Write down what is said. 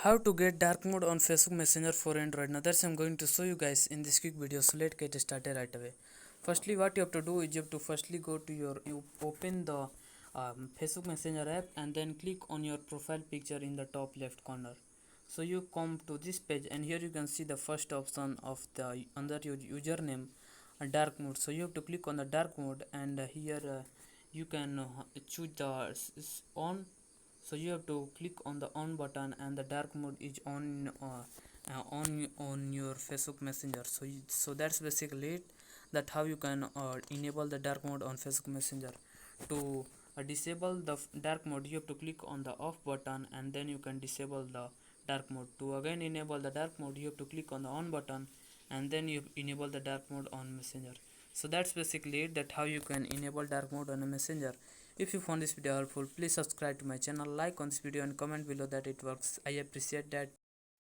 How to get dark mode on Facebook Messenger for Android. Now that's I'm going to show you guys in this quick video, so let's get started right away. Firstly, what you have to do is you have to firstly go to you open the Facebook Messenger app and then click on your profile picture in the top left corner. So you come to this page and here you can see the first option of the under your username, dark mode. So you have to click on the dark mode and here you can choose the on. So you have to click on the on button and the dark mode is on your Facebook Messenger. So that's basically it, that how you can enable the dark mode on Facebook Messenger. To disable the dark mode, you have to click on the off button and then you can disable the dark mode. To again enable the dark mode, you have to click on the on button and then you enable the dark mode on Messenger. So that's basically it, that how you can enable dark mode on a Messenger. If you found this video helpful, please subscribe to my channel, like on this video and comment below that it works. I appreciate that.